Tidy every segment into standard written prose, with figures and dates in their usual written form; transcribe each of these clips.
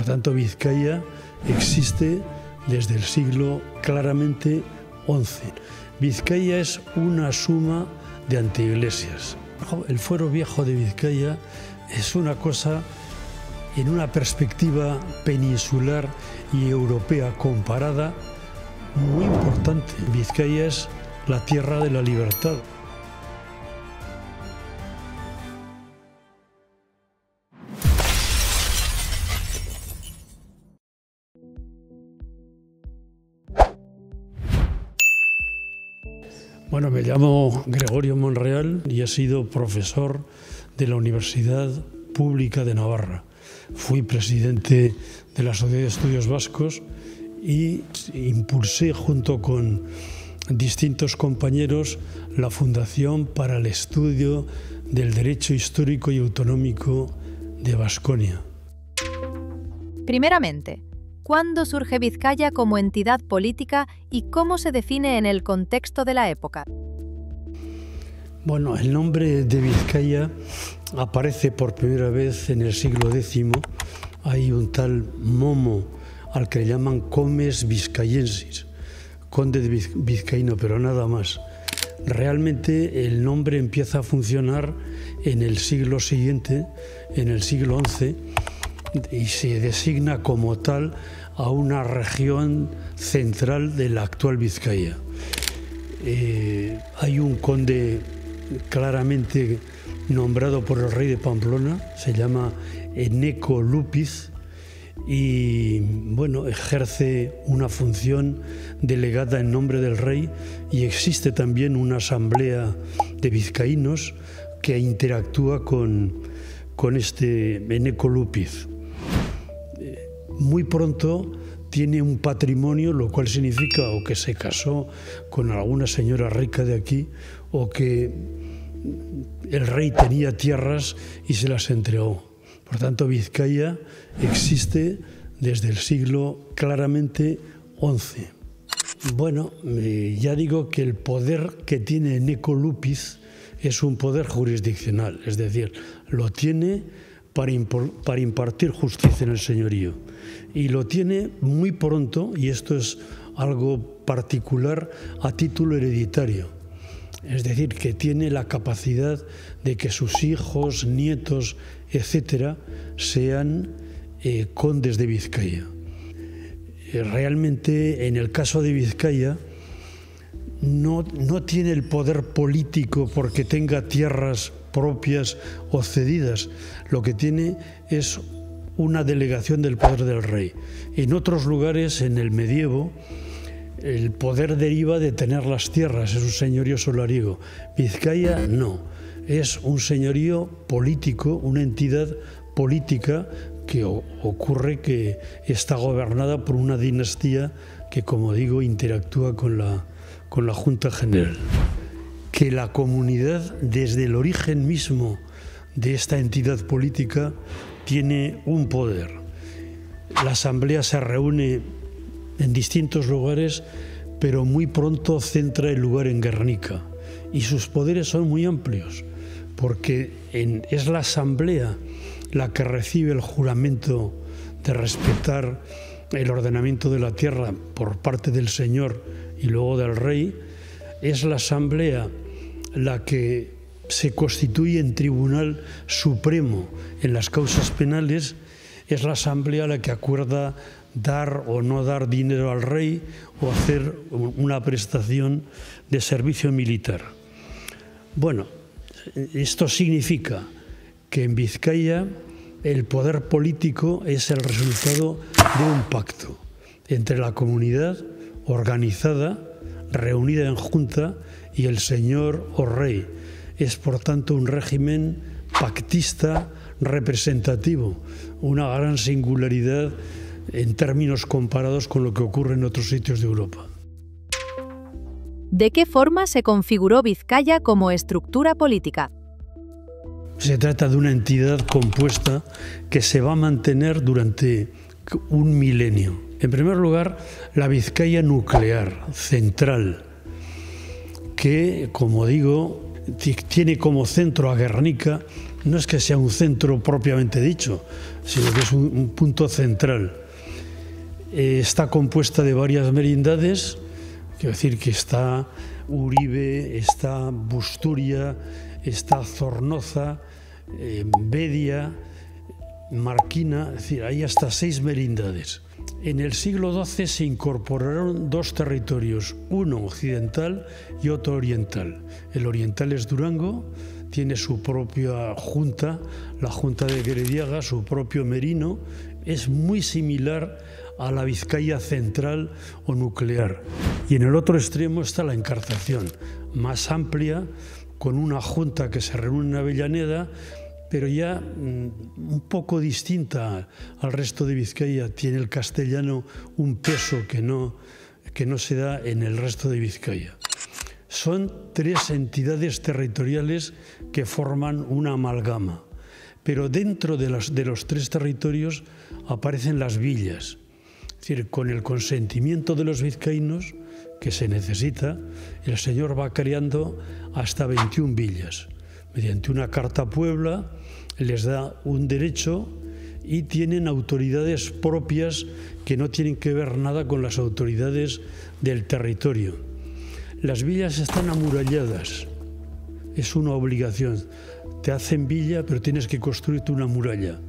Por tanto, Vizcaya existe desde el siglo claramente XI. Vizcaya es una suma de anteiglesias. El fuero viejo de Vizcaya es una cosa, en una perspectiva peninsular y europea comparada, muy importante. Vizcaya es la tierra de la libertad. Bueno, me llamo Gregorio Monreal y he sido profesor de la Universidad Pública de Navarra. Fui presidente de la Sociedad de Estudios Vascos y impulsé junto con distintos compañeros la Fundación para el Estudio del Derecho Histórico y Autonómico de Baskonia. Primeramente, ¿cuándo surge Vizcaya como entidad política y cómo se define en el contexto de la época? Bueno, el nombre de Vizcaya aparece por primera vez en el siglo X. Hay un tal Momo, al que le llaman Comes Vizcayensis, conde de vizcaíno, pero nada más. Realmente el nombre empieza a funcionar en el siglo siguiente, en el siglo XI, y se designa como tal a una región central de la actual Vizcaya. Hay un conde claramente nombrado por el rey de Pamplona, se llama Eneco Lupiz, y bueno, ejerce una función delegada en nombre del rey, y existe también una asamblea de vizcaínos que interactúa con este Eneco Lupiz. Muy pronto tiene un patrimonio, lo cual significa o que se casó con alguna señora rica de aquí, o que el rey tenía tierras y se las entregó. Por tanto, Vizcaya existe desde el siglo claramente XI. Bueno, ya digo que el poder que tiene Eneco Lupiz es un poder jurisdiccional, es decir, lo tiene para impartir justicia en el señorío. Y lo tiene muy pronto, y esto es algo particular, a título hereditario. Es decir, que tiene la capacidad de que sus hijos, nietos, etcétera, sean condes de Vizcaya. Realmente, en el caso de Vizcaya, no tiene el poder político porque tenga tierras propias o cedidas. Lo que tiene es una delegación del poder del rey. En otros lugares, en el medievo, el poder deriva de tener las tierras, es un señorío solariego. Vizcaya no, es un señorío político, una entidad política que ocurre que está gobernada por una dinastía que, como digo, interactúa con la Junta General. Que la comunidad, desde el origen mismo de esta entidad política, tiene un poder. La asamblea se reúne en distintos lugares, pero muy pronto centra el lugar en Guernica. Y sus poderes son muy amplios, porque es la asamblea la que recibe el juramento de respetar el ordenamiento de la tierra por parte del señor y luego del rey. Es la asamblea la que se constituye en tribunal supremo en las causas penales. Es la asamblea la que acuerda dar o no dar dinero al rey o hacer una prestación de servicio militar. Bueno, esto significa que en Vizcaya el poder político es el resultado de un pacto entre la comunidad organizada, reunida en junta, y el señor o rey. Es, por tanto, un régimen pactista representativo, una gran singularidad en términos comparados con lo que ocurre en otros sitios de Europa. ¿De qué forma se configuró Vizcaya como estructura política? Se trata de una entidad compuesta que se va a mantener durante un milenio. En primer lugar, la Vizcaya nuclear, central, que, como digo, tiene como centro a Guernica. No es que sea un centro propiamente dicho, sino que es un punto central. Está compuesta de varias merindades, quiero decir que está Uribe, está Busturia, está Zornoza, Bedia, Marquina, es decir, hay hasta 6 merindades. En el siglo XII se incorporaron 2 territorios, uno occidental y otro oriental. El oriental es Durango, tiene su propia junta, la Junta de Gerediaga, su propio merino, es muy similar a la Vizcaya central o nuclear. Y en el otro extremo está la Encartación, más amplia, con una junta que se reúne en Avellaneda, pero ya un poco distinta al resto de Vizcaya. Tiene el castellano un peso que no se da en el resto de Vizcaya. Son 3 entidades territoriales que forman una amalgama, pero dentro de los 3 territorios aparecen las villas. Es decir, con el consentimiento de los vizcaínos, que se necesita, el señor va creando hasta 21 villas. Mediante una carta Puebla les da un derecho y tienen autoridades propias que no tienen que ver nada con las autoridades del territorio. Las villas están amuralladas, es una obligación. Te hacen villa, pero tienes que construirte una muralla.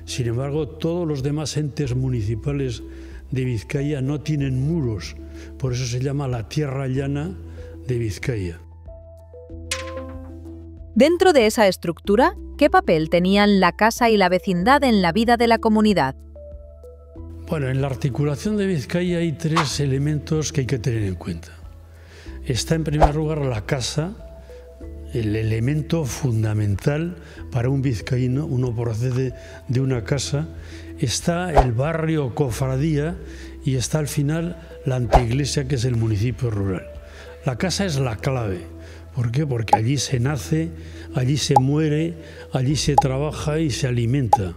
Sin embargo, todos los demás entes municipales de Vizcaya no tienen muros, por eso se llama la tierra llana de Vizcaya. Dentro de esa estructura, ¿qué papel tenían la casa y la vecindad en la vida de la comunidad? Bueno, en la articulación de Vizcaya hay 3 elementos que hay que tener en cuenta. Está en primer lugar la casa, el elemento fundamental para un vizcaíno, uno procede de una casa. Está el barrio cofradía y está al final la anteiglesia, que es el municipio rural. La casa es la clave. ¿Por qué? Porque allí se nace, allí se muere, allí se trabaja y se alimenta.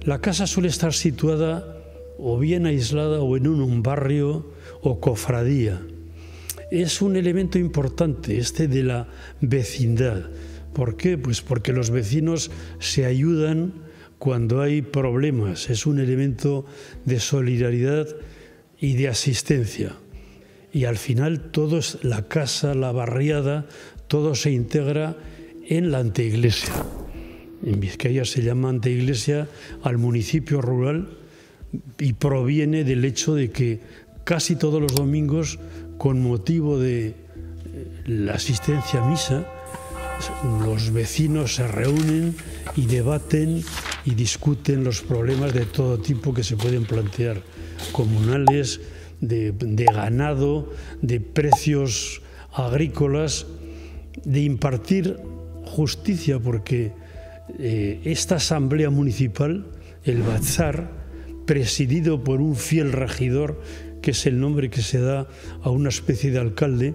La casa suele estar situada o bien aislada o en un barrio o cofradía. Es un elemento importante este de la vecindad. ¿Por qué? Pues porque los vecinos se ayudan cuando hay problemas. Es un elemento de solidaridad y de asistencia. Y al final todo es la casa, la barriada, todo se integra en la anteiglesia. En Vizcaya se llama anteiglesia al municipio rural y proviene del hecho de que casi todos los domingos, con motivo de la asistencia a misa, los vecinos se reúnen y debaten y discuten los problemas de todo tipo que se pueden plantear, comunales, de ganado, de precios agrícolas, de impartir justicia, porque esta asamblea municipal, el Batzar, presidido por un fiel regidor, que es el nombre que se da a una especie de alcalde,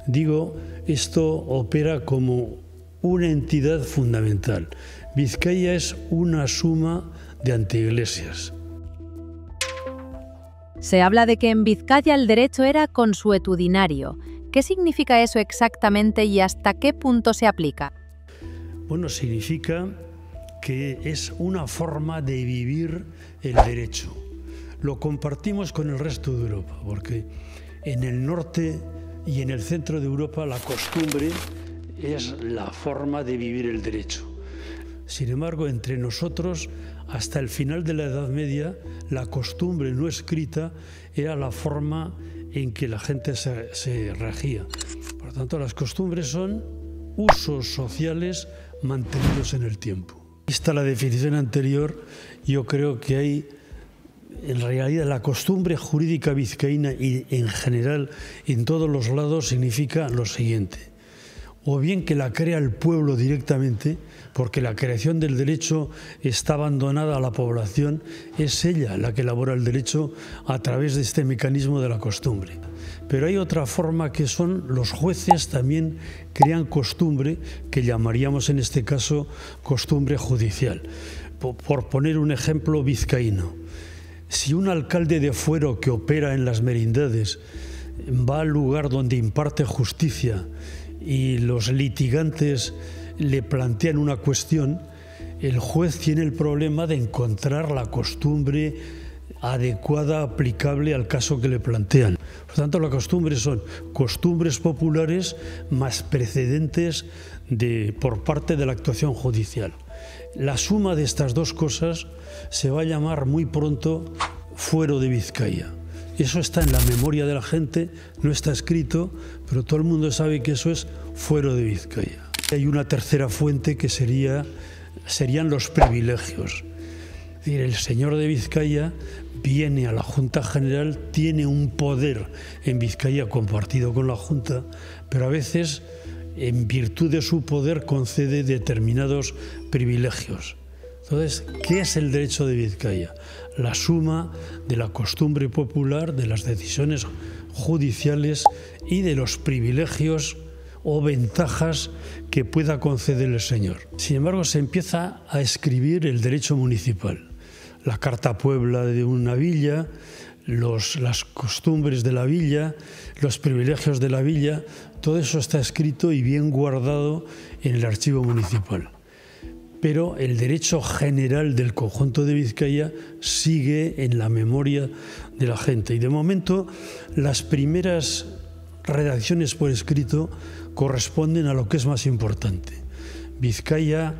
digo, esto opera como una entidad fundamental. Vizcaya es una suma de anteiglesias. Se habla de que en Vizcaya el derecho era consuetudinario. ¿Qué significa eso exactamente y hasta qué punto se aplica? Bueno, significa que es una forma de vivir el derecho. Lo compartimos con el resto de Europa, porque en el norte y en el centro de Europa la costumbre es la forma de vivir el derecho. Sin embargo, entre nosotros, hasta el final de la Edad Media, la costumbre no escrita era la forma en que la gente se regía. Por lo tanto, las costumbres son usos sociales mantenidos en el tiempo. Vista la definición anterior, yo creo que hay, en realidad, la costumbre jurídica vizcaína y en general en todos los lados significa lo siguiente: o bien que la crea el pueblo directamente, porque la creación del derecho está abandonada a la población, es ella la que elabora el derecho a través de este mecanismo de la costumbre. Pero hay otra forma, que son los jueces también crean costumbre, que llamaríamos en este caso costumbre judicial. Por poner un ejemplo vizcaíno, si un alcalde de fuero que opera en las merindades va al lugar donde imparte justicia y los litigantes le plantean una cuestión, el juez tiene el problema de encontrar la costumbre adecuada, aplicable al caso que le plantean. Por tanto, las costumbres son costumbres populares más precedentes por parte de la actuación judicial. La suma de estas dos cosas se va a llamar muy pronto fuero de Vizcaya. Eso está en la memoria de la gente, no está escrito, pero todo el mundo sabe que eso es fuero de Vizcaya. Hay una tercera fuente que serían los privilegios. Es decir, el señor de Vizcaya viene a la Junta General, tiene un poder en Vizcaya compartido con la Junta, pero a veces, en virtud de su poder, concede determinados privilegios. Entonces, ¿qué es el derecho de Vizcaya? La suma de la costumbre popular, de las decisiones judiciales y de los privilegios o ventajas que pueda conceder el señor. Sin embargo, se empieza a escribir el derecho municipal. La Carta Puebla de una villa, las costumbres de la villa, los privilegios de la villa, todo eso está escrito y bien guardado en el archivo municipal. Pero el derecho general del conjunto de Vizcaya sigue en la memoria de la gente. Y de momento, las primeras redacciones por escrito corresponden a lo que es más importante. Vizcaya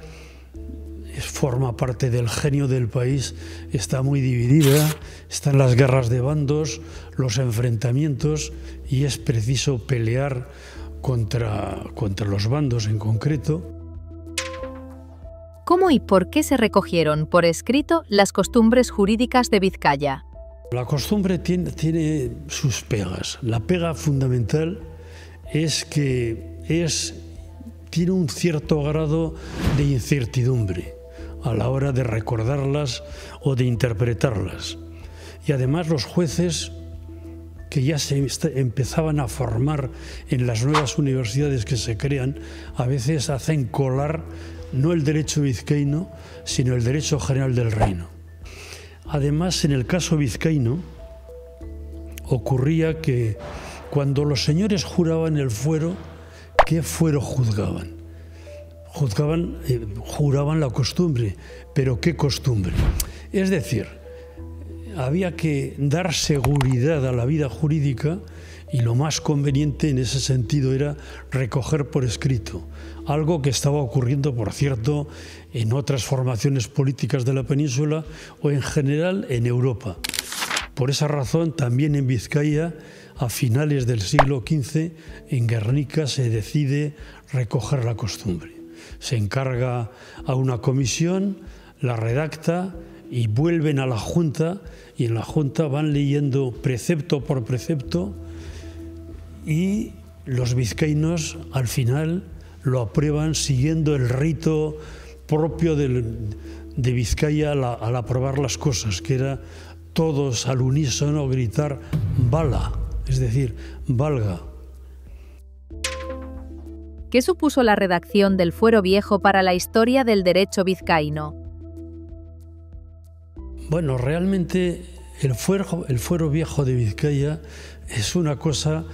forma parte del genio del país, está muy dividida, están las guerras de bandos, los enfrentamientos, y es preciso pelear contra los bandos en concreto. ¿Cómo y por qué se recogieron por escrito las costumbres jurídicas de Vizcaya? La costumbre tiene sus pegas. La pega fundamental es que tiene un cierto grado de incertidumbre a la hora de recordarlas o de interpretarlas. Y además los jueces, que ya se empezaban a formar en las nuevas universidades que se crean, a veces hacen colar no el derecho vizcaíno, sino el derecho general del reino. Además, en el caso vizcaíno, ocurría que cuando los señores juraban el fuero, ¿qué fuero juzgaban? Juraban la costumbre, pero ¿qué costumbre? Es decir, había que dar seguridad a la vida jurídica y lo más conveniente en ese sentido era recoger por escrito, algo que estaba ocurriendo, por cierto, en otras formaciones políticas de la península o en general en Europa. Por esa razón, también en Vizcaya, a finales del siglo XV, en Guernica se decide recoger la costumbre. Se encarga a una comisión, la redacta y vuelven a la Junta, y en la Junta van leyendo precepto por precepto y los vizcaínos al final lo aprueban siguiendo el rito propio de Vizcaya al aprobar las cosas, que era todos al unísono gritar «vala», es decir, «valga». ¿Qué supuso la redacción del Fuero Viejo para la historia del derecho vizcaíno? Bueno, realmente el Fuero Viejo de Vizcaya es una cosa,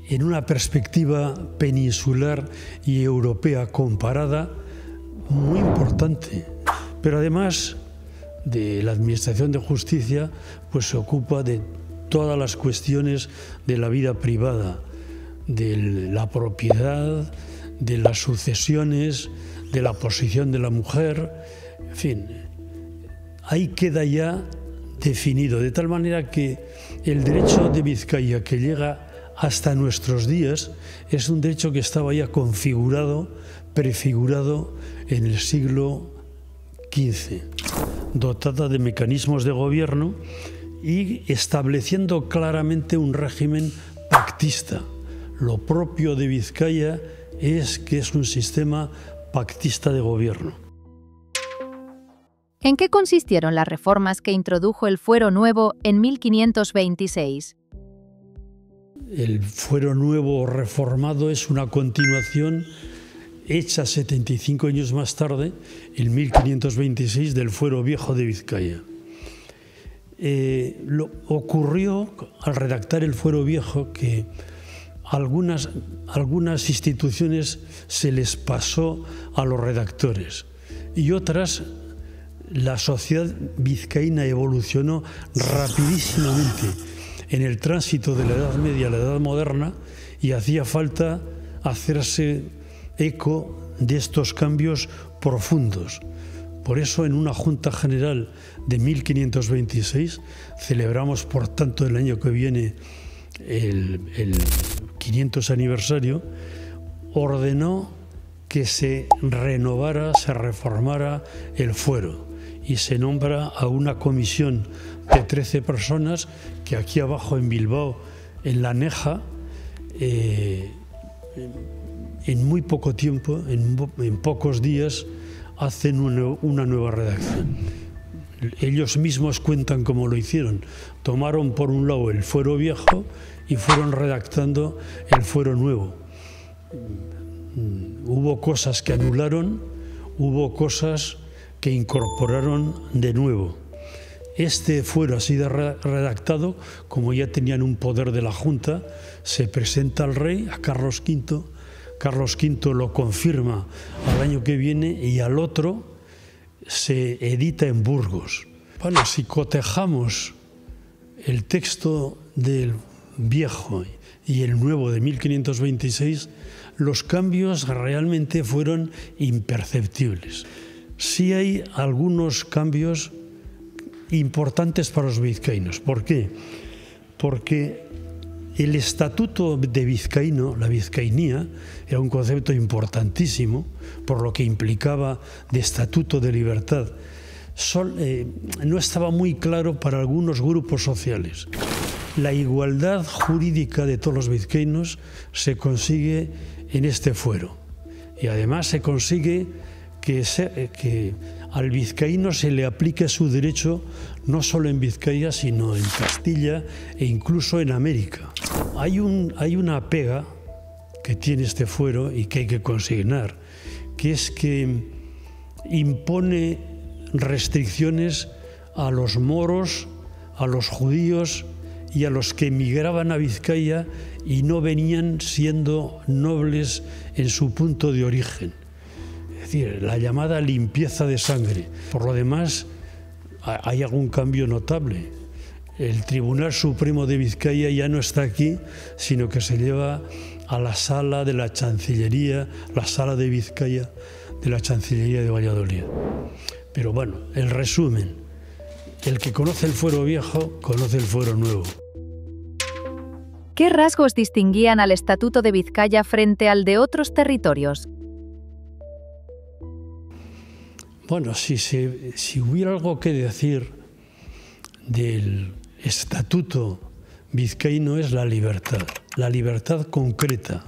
en una perspectiva peninsular y europea comparada, muy importante. Pero además de la Administración de Justicia, pues se ocupa de todas las cuestiones de la vida privada, de la propiedad, de las sucesiones, de la posición de la mujer, en fin. Ahí queda ya definido, de tal manera que el derecho de Vizcaya que llega hasta nuestros días es un derecho que estaba ya configurado, prefigurado en el siglo XV, dotada de mecanismos de gobierno y estableciendo claramente un régimen pactista. Lo propio de Vizcaya es que es un sistema pactista de gobierno. ¿En qué consistieron las reformas que introdujo el Fuero Nuevo en 1526? El Fuero Nuevo reformado es una continuación hecha 75 años más tarde, en 1526, del Fuero Viejo de Vizcaya. Ocurrió al redactar el Fuero Viejo que algunas instituciones se les pasó a los redactores y otras, la sociedad vizcaína evolucionó rapidísimamente en el tránsito de la Edad Media a la Edad Moderna y hacía falta hacerse eco de estos cambios profundos. Por eso, en una Junta General de 1526, celebramos, por tanto, el año que viene el 500 aniversario, ordenó que se renovara, se reformara el fuero y se nombra a una comisión de 13 personas que aquí abajo en Bilbao, en La Neja, en muy poco tiempo, en pocos días, hacen una nueva redacción. Ellos mismos cuentan cómo lo hicieron. Tomaron por un lado el fuero viejo y fueron redactando el fuero nuevo. Hubo cosas que anularon, hubo cosas que incorporaron de nuevo. Este fuero así de redactado, como ya tenían un poder de la Junta, se presenta al rey, a Carlos V. Carlos V lo confirma al año que viene y al otro se edita en Burgos. Bueno, si cotejamos el texto del viejo y el nuevo de 1526, los cambios realmente fueron imperceptibles. Sí hay algunos cambios importantes para los vizcaínos. ¿Por qué? Porque el estatuto de vizcaíno, la vizcainía, era un concepto importantísimo por lo que implicaba de estatuto de libertad. No estaba muy claro para algunos grupos sociales. La igualdad jurídica de todos los vizcaínos se consigue en este fuero y además se consigue que al vizcaíno se le aplique su derecho no solo en Vizcaya, sino en Castilla e incluso en América. Hay una pega que tiene este fuero y que hay que consignar, que es que impone restricciones a los moros, a los judíos y a los que emigraban a Vizcaya y no venían siendo nobles en su punto de origen. Es decir, la llamada limpieza de sangre. Por lo demás, hay algún cambio notable. El Tribunal Supremo de Vizcaya ya no está aquí, sino que se lleva a la sala de la Chancillería, la sala de Vizcaya de la Chancillería de Valladolid. Pero bueno, el resumen, el que conoce el fuero viejo, conoce el fuero nuevo. ¿Qué rasgos distinguían al Estatuto de Vizcaya frente al de otros territorios? Bueno, si hubiera algo que decir del estatuto vizcaíno es la libertad concreta.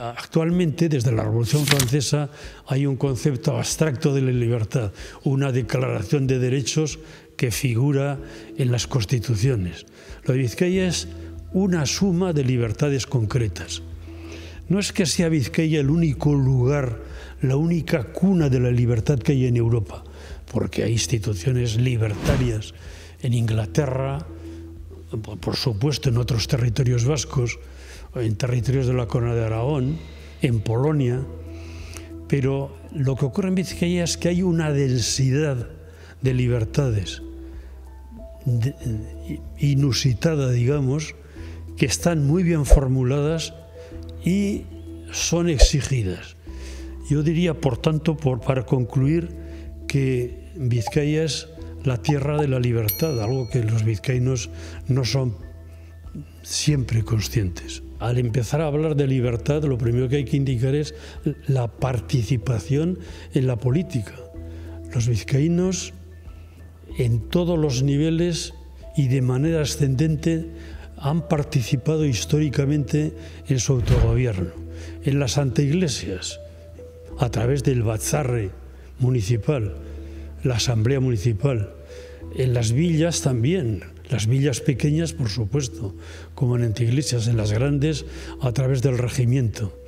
Actualmente, desde la Revolución Francesa, hay un concepto abstracto de la libertad, una declaración de derechos que figura en las constituciones. Lo de Vizcaya es una suma de libertades concretas. No es que sea Vizcaya el único lugar, la única cuna de la libertad que hay en Europa, porque hay instituciones libertarias en Inglaterra, por supuesto en otros territorios vascos, en territorios de la Corona de Aragón, en Polonia, pero lo que ocurre en Vizcaya es que hay una densidad de libertades inusitada, digamos, que están muy bien formuladas y son exigidas. Yo diría, por tanto, para concluir, que Vizcaya es la tierra de la libertad, algo que los vizcaínos no son siempre conscientes. Al empezar a hablar de libertad, lo primero que hay que indicar es la participación en la política. Los vizcaínos, en todos los niveles y de manera ascendente, han participado históricamente en su autogobierno. En las anteiglesias, a través del Batzarre municipal, la asamblea municipal. En las villas también, las villas pequeñas, por supuesto, como en anteiglesias, en las grandes, a través del regimiento.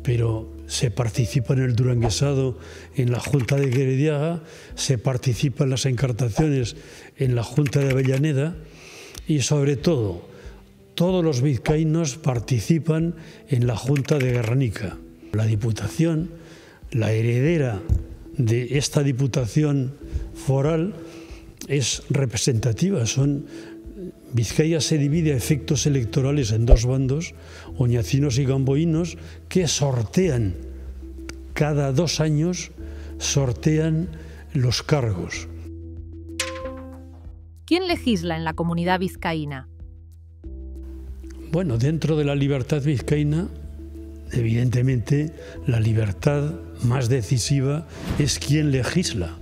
Pero se participa en el duranguesado en la Junta de Gerediaga, se participa en las encartaciones en la Junta de Avellaneda y, sobre todo, todos los vizcaínos participan en la Junta de Guernica. La Diputación, la heredera de esta Diputación foral, es representativa. Vizcaya se divide a efectos electorales en dos bandos, oñacinos y gamboínos, que sortean, cada 2 años, sortean los cargos. ¿Quién legisla en la comunidad vizcaína? Bueno, dentro de la libertad vizcaína, evidentemente, la libertad más decisiva es quien legisla.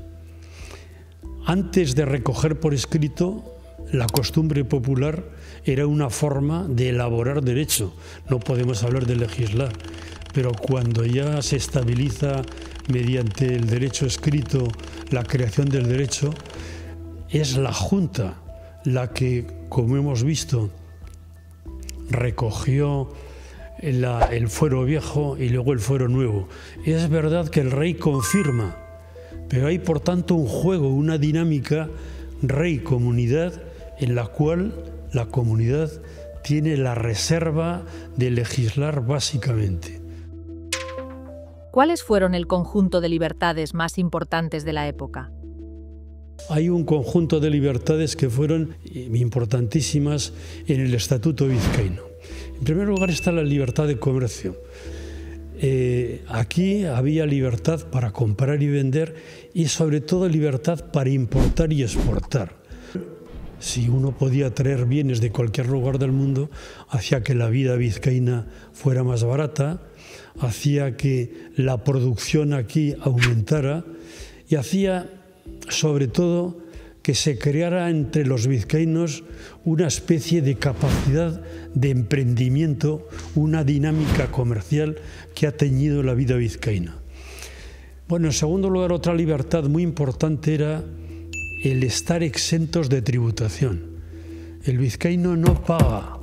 Antes de recoger por escrito, la costumbre popular era una forma de elaborar derecho. No podemos hablar de legislar, pero cuando ya se estabiliza mediante el derecho escrito la creación del derecho, es la Junta la que, como hemos visto, recogió el fuero viejo y luego el fuero nuevo. Es verdad que el rey confirma, pero hay por tanto un juego, una dinámica rey-comunidad en la cual la comunidad tiene la reserva de legislar básicamente. ¿Cuáles fueron el conjunto de libertades más importantes de la época? Hay un conjunto de libertades que fueron importantísimas en el Estatuto Vizcaíno. En primer lugar está la libertad de comercio. Aquí había libertad para comprar y vender y sobre todo libertad para importar y exportar. Si uno podía traer bienes de cualquier lugar del mundo, hacía que la vida vizcaína fuera más barata, hacía que la producción aquí aumentara y hacía sobre todo que se creara entre los vizcaínos una especie de capacidad de emprendimiento, una dinámica comercial que ha teñido la vida vizcaína. Bueno, en segundo lugar, otra libertad muy importante era el estar exentos de tributación. El vizcaíno no paga,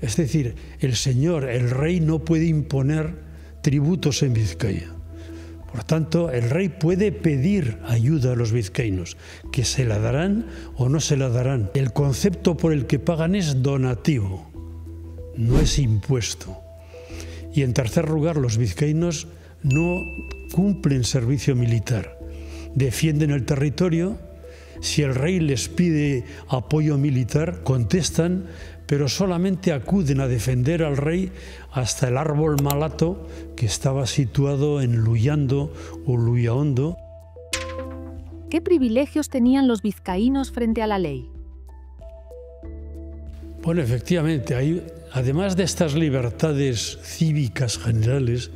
es decir, el señor, el rey, no puede imponer tributos en Vizcaya. Por tanto, el rey puede pedir ayuda a los vizcaínos, que se la darán o no se la darán. El concepto por el que pagan es donativo, no es impuesto. Y en tercer lugar, los vizcaínos no cumplen servicio militar, defienden el territorio. Si el rey les pide apoyo militar, contestan, pero solamente acuden a defender al rey hasta el árbol Malato, que estaba situado en Luyando o Luyahondo. ¿Qué privilegios tenían los vizcaínos frente a la ley? Bueno, efectivamente, además de estas libertades cívicas generales,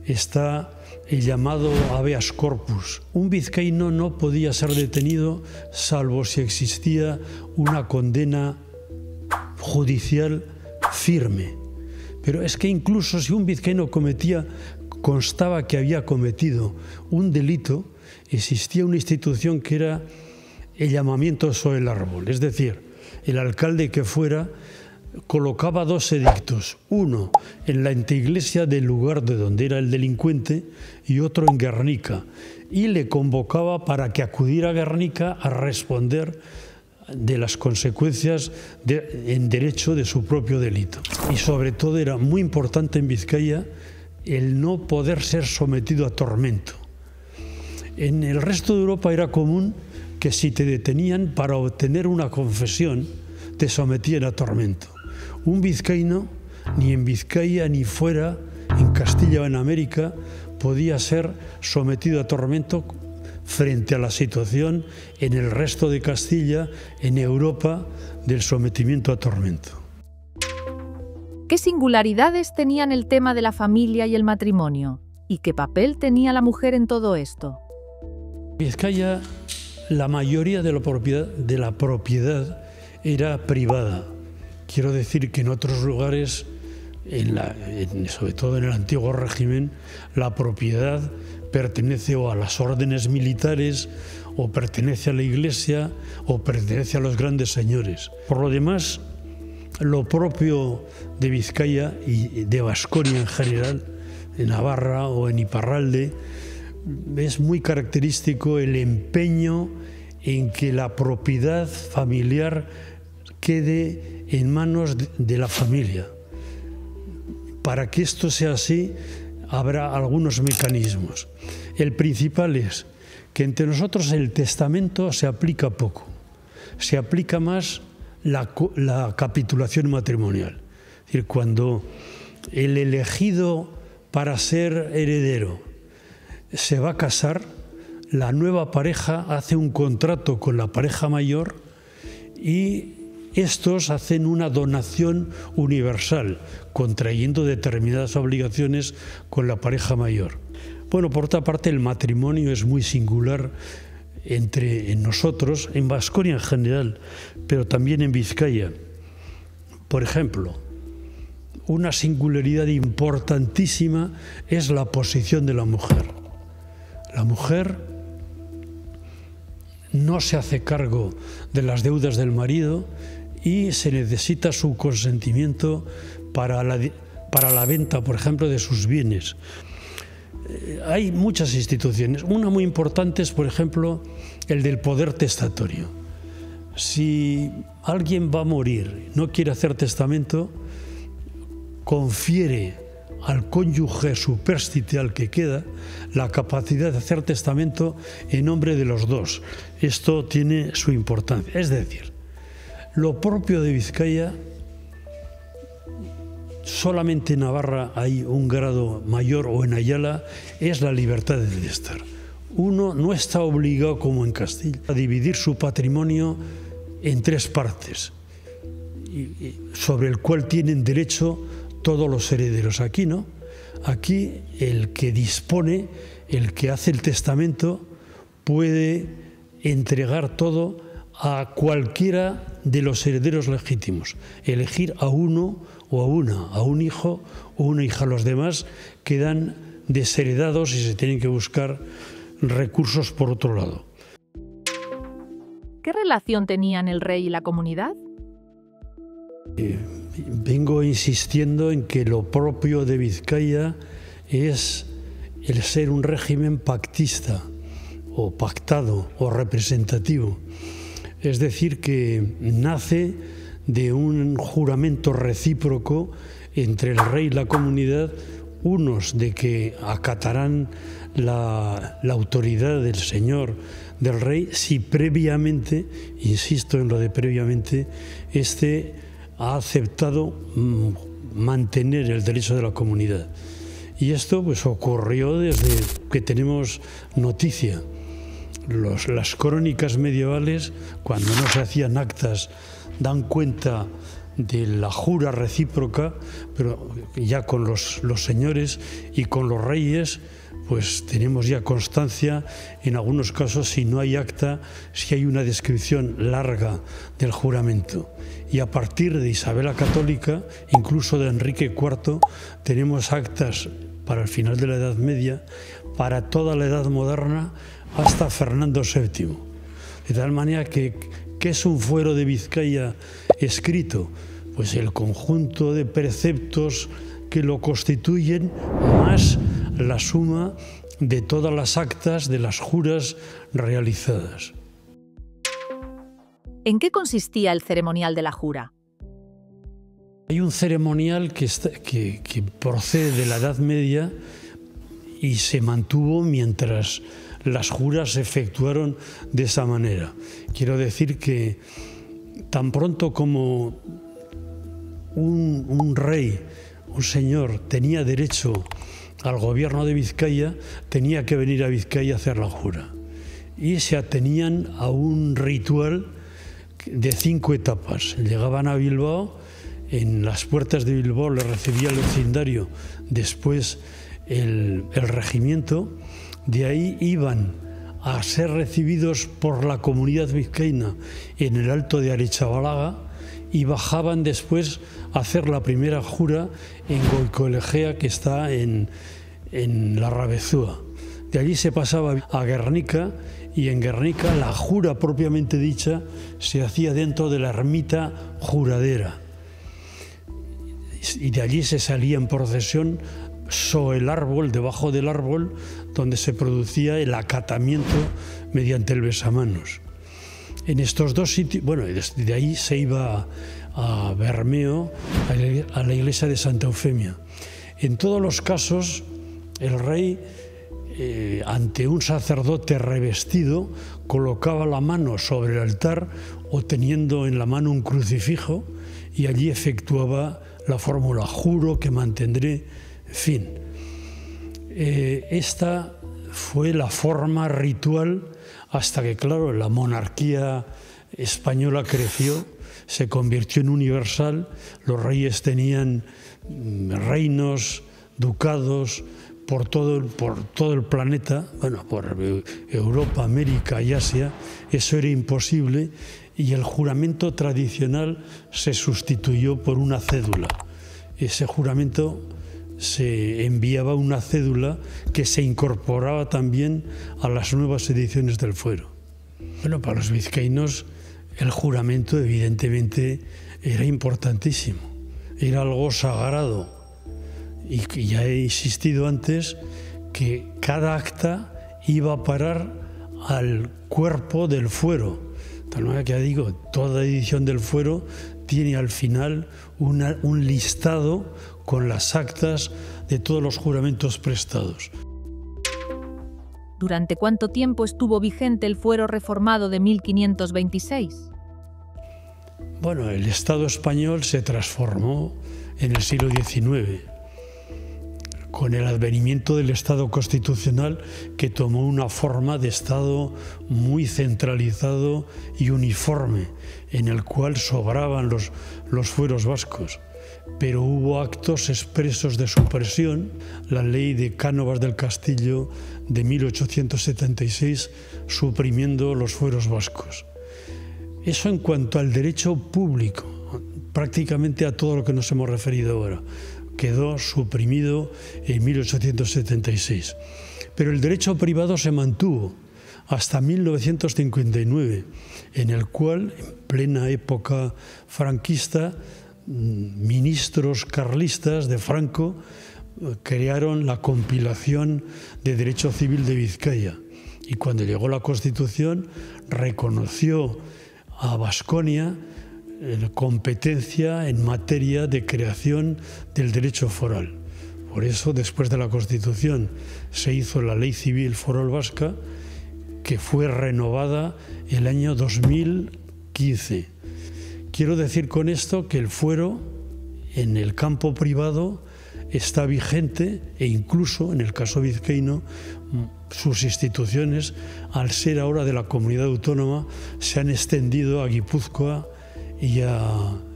está el llamado habeas corpus. Un vizcaíno no podía ser detenido salvo si existía una condena judicial firme. Pero es que incluso si un vizcaíno constaba que había cometido un delito, existía una institución que era el llamamiento sobre el árbol. Es decir, el alcalde que fuera colocaba 2 edictos, uno en la anteiglesia del lugar de donde era el delincuente y otro en Guernica, y le convocaba para que acudiera a Guernica a responder de las consecuencias en derecho de su propio delito. Y sobre todo era muy importante en Vizcaya el no poder ser sometido a tormento. En el resto de Europa era común que si te detenían para obtener una confesión, te sometían a tormento. Un vizcaíno, ni en Vizcaya ni fuera, en Castilla o en América, podía ser sometido a tormento frente a la situación en el resto de Castilla, en Europa, del sometimiento a tormento. ¿Qué singularidades tenían el tema de la familia y el matrimonio? ¿Y qué papel tenía la mujer en todo esto? En Vizcaya, la mayoría de la propiedad era privada. Quiero decir que en otros lugares, sobre todo en el antiguo régimen, la propiedad pertenece o a las órdenes militares, o pertenece a la iglesia, o pertenece a los grandes señores. Por lo demás, lo propio de Vizcaya y de Baskonia en general, en Navarra o en Iparralde, es muy característico el empeño en que la propiedad familiar quede en manos de la familia. Para que esto sea así, habrá algunos mecanismos. El principal es que entre nosotros el testamento se aplica poco, se aplica más la capitulación matrimonial. Es decir, cuando el elegido para ser heredero se va a casar, la nueva pareja hace un contrato con la pareja mayor y estos hacen una donación universal, contrayendo determinadas obligaciones con la pareja mayor. Bueno, por otra parte, el matrimonio es muy singular entre nosotros, en Baskonia en general, pero también en Vizcaya. Por ejemplo, una singularidad importantísima es la posición de la mujer. La mujer no se hace cargo de las deudas del marido y se necesita su consentimiento para la venta, por ejemplo, de sus bienes. Hay muchas instituciones. Una muy importante es, por ejemplo, el del poder testatorio. Si alguien va a morir, no quiere hacer testamento, confiere al cónyuge superstite al que queda la capacidad de hacer testamento en nombre de los dos. Esto tiene su importancia. Es decir, lo propio de Vizcaya, solamente en Navarra hay un grado mayor, o en Ayala, es la libertad de testar. Uno no está obligado, como en Castilla, a dividir su patrimonio en 3 partes, sobre el cual tienen derecho todos los herederos. Aquí no. Aquí el que dispone, el que hace el testamento, puede entregar todo a cualquiera de los herederos legítimos, elegir a uno o a una, a un hijo o una hija. Los demás quedan desheredados y se tienen que buscar recursos por otro lado. ¿Qué relación tenían el rey y la comunidad? Vengo insistiendo en que lo propio de Vizcaya es el ser un régimen pactista, o pactado, o representativo. Es decir, que nace de un juramento recíproco entre el rey y la comunidad, unos de que acatarán la autoridad del señor, del rey, si previamente, insisto en lo de previamente, este ha aceptado mantener el derecho de la comunidad. Y esto pues ocurrió desde que tenemos noticia. Las crónicas medievales, cuando no se hacían actas, dan cuenta de la jura recíproca, pero ya con los señores y con los reyes, pues tenemos ya constancia, en algunos casos, si no hay acta, si hay una descripción larga del juramento. Y a partir de Isabel la Católica, incluso de Enrique IV, tenemos actas para el final de la Edad Media, para toda la Edad Moderna, hasta Fernando VII. De tal manera que, ¿qué es un fuero de Vizcaya escrito? Pues el conjunto de preceptos que lo constituyen, más la suma de todas las actas de las juras realizadas. ¿En qué consistía el ceremonial de la jura? Hay un ceremonial que procede de la Edad Media y se mantuvo mientras las juras se efectuaron de esa manera. Quiero decir que tan pronto como un rey, un señor, tenía derecho al gobierno de Vizcaya, tenía que venir a Vizcaya a hacer la jura. Y se atenían a un ritual de 5 etapas. Llegaban a Bilbao, en las puertas de Bilbao le recibía el vecindario, después el regimiento. De ahí iban a ser recibidos por la comunidad vizcaína en el Alto de Aretxabalaga y bajaban después a hacer la primera jura en Goikoelegea, que está en la Rabezúa. De allí se pasaba a Guernica, y en Guernica la jura propiamente dicha se hacía dentro de la ermita juradera. Y de allí se salía en procesión sobre el árbol, debajo del árbol, donde se producía el acatamiento mediante el besamanos. En estos dos sitios, bueno, desde ahí se iba a Bermeo, a la iglesia de Santa Eufemia. En todos los casos, el rey, ante un sacerdote revestido, colocaba la mano sobre el altar o teniendo en la mano un crucifijo y allí efectuaba la fórmula: juro que mantendré, fin. Esta fue la forma ritual hasta que, claro, la monarquía española creció, se convirtió en universal, los reyes tenían reinos, ducados por todo el planeta, bueno, por Europa, América y Asia. Eso era imposible y el juramento tradicional se sustituyó por una cédula. Ese juramento se enviaba una cédula que se incorporaba también a las nuevas ediciones del fuero. Bueno, para los vizcaínos el juramento evidentemente era importantísimo, era algo sagrado y ya he insistido antes que cada acta iba a parar al cuerpo del fuero. De tal manera que ya digo, toda edición del fuero tiene al final un listado con las actas de todos los juramentos prestados. ¿Durante cuánto tiempo estuvo vigente el fuero reformado de 1526? Bueno, el Estado español se transformó en el siglo XIX, con el advenimiento del Estado constitucional, que tomó una forma de Estado muy centralizado y uniforme, en el cual sobraban los fueros vascos. Pero hubo actos expresos de supresión, la ley de Cánovas del Castillo de 1876, suprimiendo los fueros vascos. Eso en cuanto al derecho público, prácticamente a todo lo que nos hemos referido ahora, quedó suprimido en 1876. Pero el derecho privado se mantuvo hasta 1959, en el cual, en plena época franquista, ministros carlistas de Franco crearon la compilación de Derecho Civil de Vizcaya, y cuando llegó la Constitución reconoció a Baskonia competencia en materia de creación del derecho foral. Por eso, después de la Constitución, se hizo la Ley Civil Foral Vasca, que fue renovada el año 2015. Quiero decir con esto que el fuero en el campo privado está vigente, e incluso en el caso vizcaíno sus instituciones, al ser ahora de la comunidad autónoma, se han extendido a Guipúzcoa y a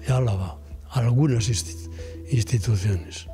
Álava, algunas instituciones.